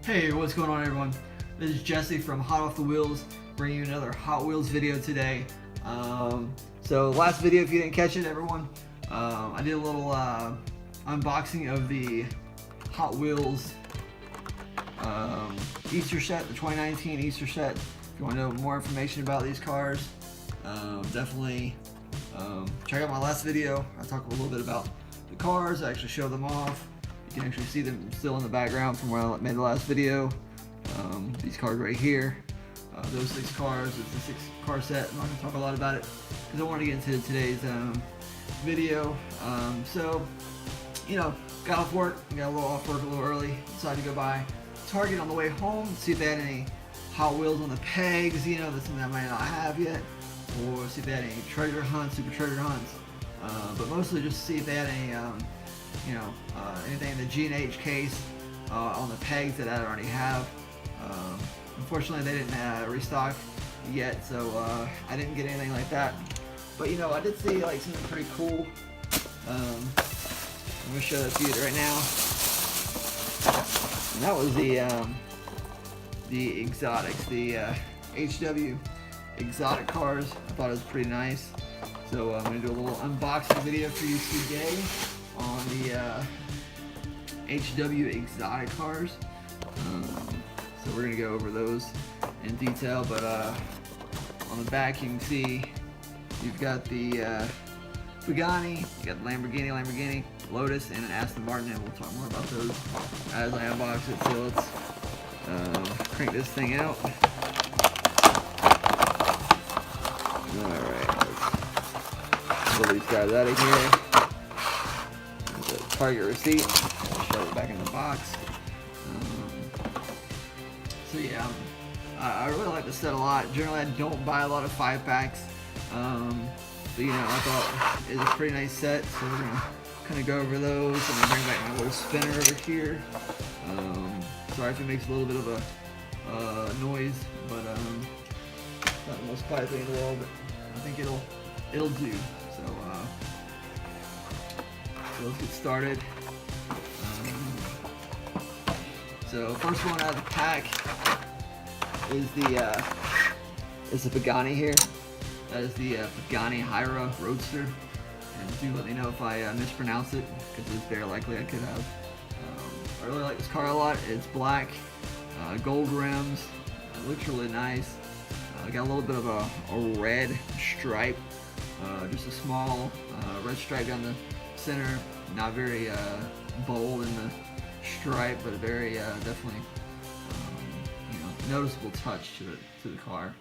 Hey, what's going on everyone? This is Jesse from Hot Off the Wheels, bringing you another Hot Wheels video today. So last video, if you didn't catch it, everyone, I did a little unboxing of the Hot Wheels Easter set, the 2019 Easter set. If you want to know more information about these cars, definitely check out my last video. I talk a little bit about the cars, I actually show them off. You can actually see them still in the background from where I made the last video. These cars right here, those 6 cars, it's a 6-car set. I'm not going to talk a lot about it because I want to get into today's video. So, you know, got off work, got a little off work a little early, decided to go by Target on the way home, see if they had any Hot Wheels on the pegs, you know, that's something I might not have yet, or see if they had any treasure hunts, super treasure hunts, but mostly just to see if they had any anything in the G&H case on the pegs that I already have. Unfortunately, they didn't restock yet, so I didn't get anything like that. But you know, I did see like something pretty cool. I'm gonna show that to you right now. And that was the exotics, the HW exotic cars. I thought it was pretty nice. So I'm gonna do a little unboxing video for you today on the HW exotic cars. So we're gonna go over those in detail, but on the back you can see you've got the Pagani, you got the Lamborghini, Lotus, and an Aston Martin, and we'll talk more about those as I unbox it. So let's crank this thing out. Alright, let's pull these guys out of here. Target receipt. I'll shove it back in the box. So yeah, I really like the set a lot. Generally, I don't buy a lot of 5-packs, but you know, I thought it was a pretty nice set. So we're gonna kind of go over those. I'm gonna bring back my little spinner over here. Sorry if it makes a little bit of a noise, but not the most quiet thing in the world. But I think it'll do. So let's get started. So first one out of the pack is the Pagani here. That is the Pagani Huayra Roadster. And do let me know if I mispronounce it, because it's very likely I could have. I really like this car a lot. It's black, gold rims. It looks really nice. Got a little bit of a red stripe, just a small red stripe down the center. Not very bold in the stripe, but a very definitely noticeable touch to the car.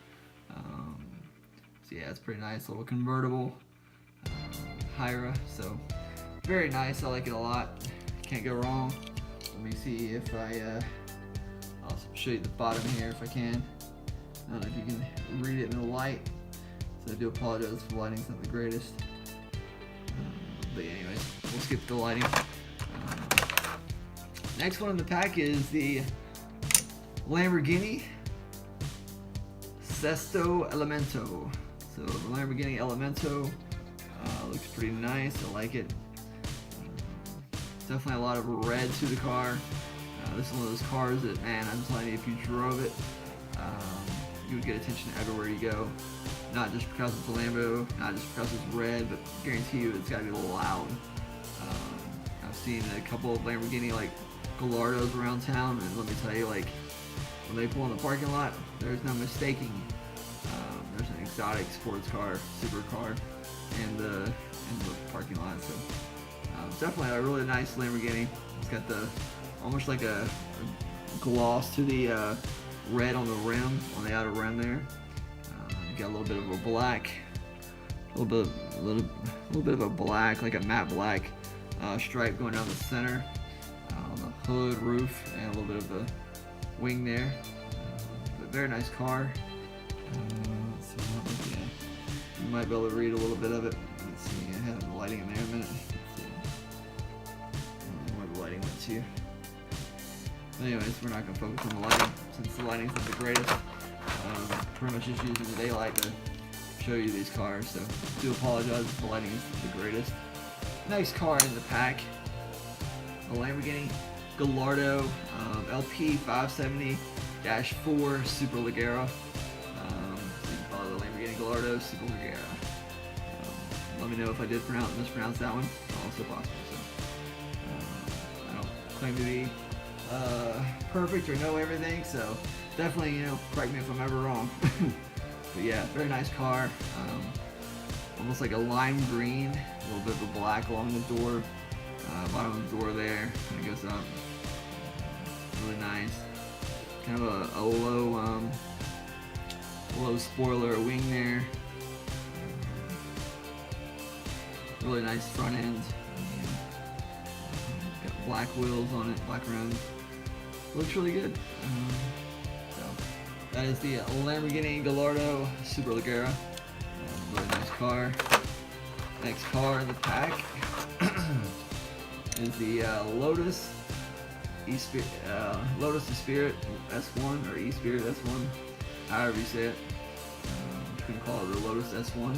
So yeah, it's pretty nice. Little convertible Huayra, so very nice. I like it a lot. Can't go wrong. Let me see if I'll show you the bottom here if I can. I don't know if you can read it in the light, so I do apologize if the lighting's not the greatest. But anyways, we'll skip the lighting. Next one in the pack is the Lamborghini Sesto Elemento. So the Lamborghini Elemento looks pretty nice. I like it. Definitely a lot of red to the car. This is one of those cars that, man, I'm telling you, if you drove it, you would get attention everywhere you go. Not just because it's a Lambo, not just because it's red, but I guarantee you it's got to be loud. I've seen a couple of Lamborghini like Gallardos around town, and let me tell you, like when they pull in the parking lot, there's no mistaking. There's an exotic sports car, supercar, in the parking lot. So definitely a really nice Lamborghini. It's got the almost like a gloss to the red on the rim, on the outer rim there. Got a little bit of a black, a little bit of a black, like a matte black stripe going down the center on the hood, roof, and a little bit of a wing there. But very nice car. So, yeah, you might be able to read a little bit of it. Let's see, I have the lighting in there a minute. Let's see where the lighting went to. But anyways, we're not going to focus on the lighting since the lighting's not the greatest. Pretty much just using the daylight to show you these cars, so do apologize if the lighting is the greatest. Next car in the pack, a Lamborghini Gallardo LP 570-4 Super Leggera. So you can follow the Lamborghini Gallardo Super Leggera. Let me know if I did mispronounce that one. Also possible. So I don't claim to be perfect or know everything, so definitely, you know, correct me if I'm ever wrong. But yeah, very nice car. Almost like a lime green, a little bit of a black along the door, bottom of the door there, kind of goes up. Really nice. Kind of a low spoiler wing there. Really nice front end. Got black wheels on it, black rims. Looks really good. So that is the Lamborghini Gallardo Super Leggera. Really nice car. Next car in the pack is the Lotus East, Lotus Spirit S1 or E-Spirit S1, however you say it. You can call it the Lotus S1.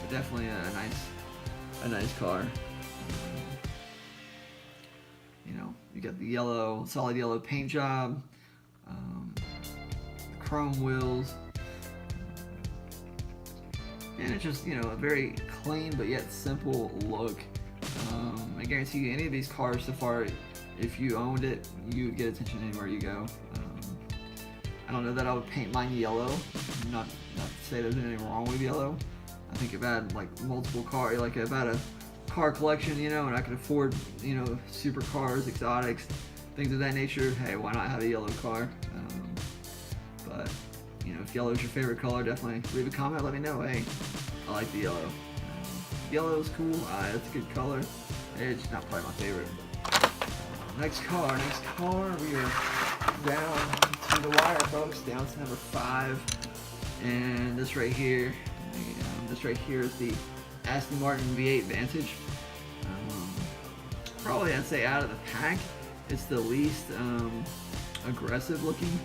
But definitely a nice car. You know, you got the yellow, solid yellow paint job, chrome wheels. And it's just, you know, a very clean but yet simple look. I guarantee you any of these cars so far, if you owned it, you would get attention anywhere you go. I don't know that I would paint mine yellow. Not to say there's anything wrong with yellow. I think if I had like multiple cars, like if I had a car collection, you know, and I could afford, you know, supercars, exotics, things of that nature, hey, why not have a yellow car? But you know, if yellow is your favorite color, definitely leave a comment, let me know. Hey, I like the yellow. Yellow is cool. It's a good color. It's not probably my favorite. Next car. We are down to the wire, folks. Down to number 5, and this right here. Is the Aston Martin V8 Vantage. Probably, I'd say, out of the pack, it's the least aggressive looking.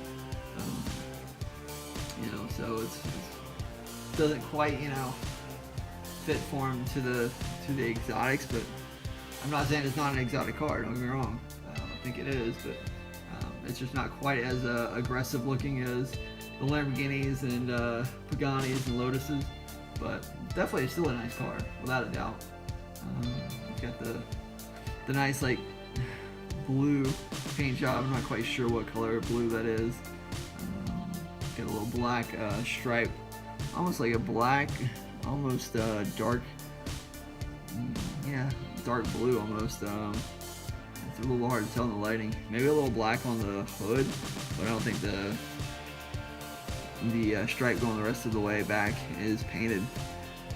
You know, so it doesn't quite, you know, fit form to the exotics, but I'm not saying it's not an exotic car, don't get me wrong. I think it is, but it's just not quite as aggressive looking as the Lamborghinis and Paganis and Lotuses, but definitely still a nice car, without a doubt. You've got the nice, like, blue paint job. I'm not quite sure what color of blue that is. Got a little black stripe, almost like a black, almost dark, yeah, dark blue almost. It's a little hard to tell in the lighting. Maybe a little black on the hood, but I don't think the stripe going the rest of the way back is painted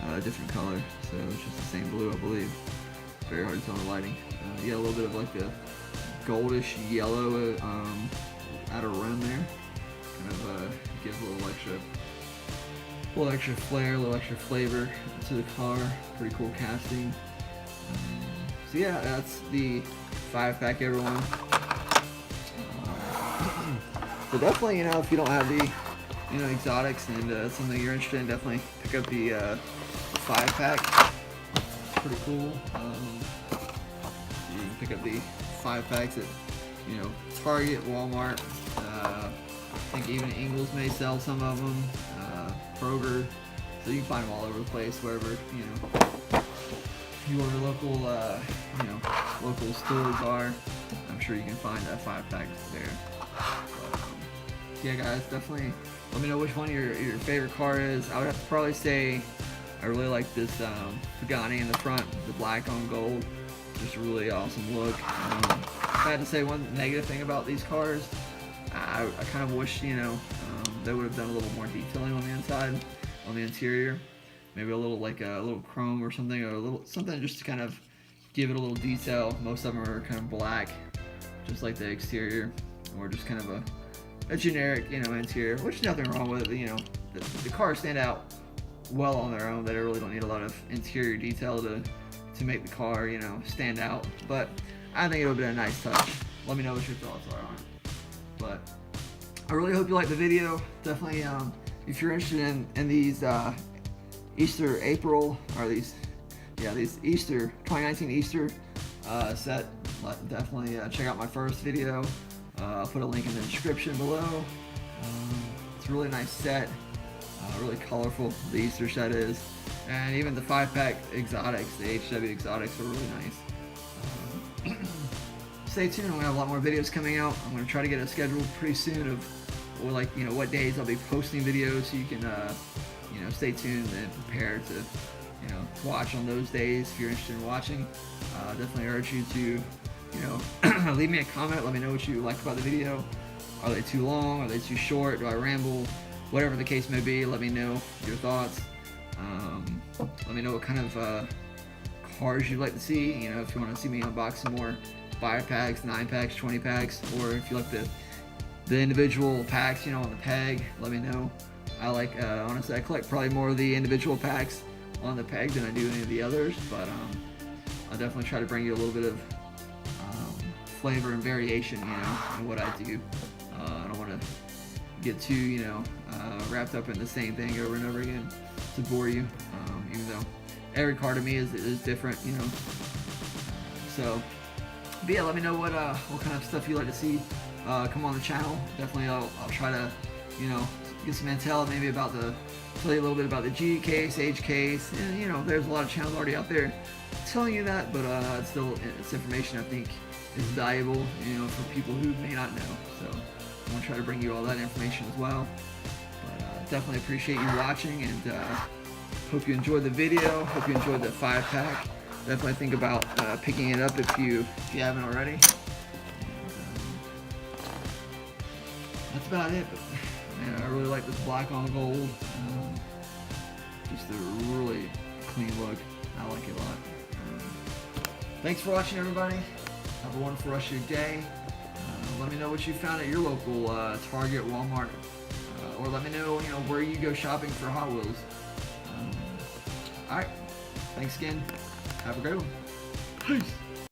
a different color. So it's just the same blue, I believe. Very hard to tell in the lighting. You got a little bit of like a goldish yellow outer rim there. Kind of gives a little extra flair, a little extra flavor to the car. Pretty cool casting. So yeah, that's the 5-pack, everyone. So definitely, you know, if you don't have the, you know, exotics and something you're interested in, definitely pick up the 5-pack. Pretty cool. You can pick up the 5-packs at, you know, Target, Walmart. I think even Ingles may sell some of them. Kroger. So you can find them all over the place, wherever, you know, your local, you know, local stores are. I'm sure you can find that 5-pack there. But, yeah, guys, definitely let me know which one your favorite car is. I would have to probably say I really like this Pagani in the front, the black on gold. Just a really awesome look. If I had to say one negative thing about these cars, I kind of wish, you know, they would have done a little more detailing on the inside, on the interior. Maybe a little, like a little chrome or something, or a little something just to kind of give it a little detail. Most of them are kind of black, just like the exterior, or just kind of a generic, you know, interior, which is nothing wrong with it. You know, the cars stand out well on their own. They really don't need a lot of interior detail to make the car, you know, stand out. But I think it would be a nice touch. Let me know what your thoughts are on it. But I really hope you liked the video. Definitely, if you're interested in these Easter April, or these Easter 2019 Easter set, definitely check out my first video. I'll put a link in the description below. It's a really nice set, really colorful, the Easter set is. And even the 5-pack exotics, the HW exotics are really nice. Stay tuned, we have a lot more videos coming out. I'm going to try to get a schedule pretty soon of what days I'll be posting videos, so you can stay tuned and prepared to watch on those days if you're interested in watching. Definitely urge you to leave me a comment, let me know what you like about the video. Are they too long? Are they too short? Do I ramble? Whatever the case may be, let me know your thoughts. Let me know what kind of cars you'd like to see. If you want to see me unbox some more 5-packs, 9-packs, 20-packs, or if you like the individual packs, on the peg, let me know. I like, honestly, I collect probably more of the individual packs on the peg than I do any of the others, but I'll definitely try to bring you a little bit of flavor and variation, in what I do. I don't want to get too, wrapped up in the same thing over and over again to bore you, even though every car to me is different, So, but yeah, let me know what kind of stuff you like to see come on the channel. Definitely, I'll try to, get some intel maybe about tell you a little bit about the G case, H case, and there's a lot of channels already out there telling you that, but it's information I think is valuable, for people who may not know. So I want to try to bring you all that information as well. But definitely appreciate you watching, and hope you enjoyed the video. Hope you enjoyed the 5-pack. Definitely think about picking it up if you haven't already. That's about it. But, man, I really like this black on gold. Just a really clean look. I like it a lot. Thanks for watching, everybody. Have a wonderful rest of your day. Let me know what you found at your local Target, Walmart, or let me know, where you go shopping for Hot Wheels. All right. Thanks again. Have a great one. Peace.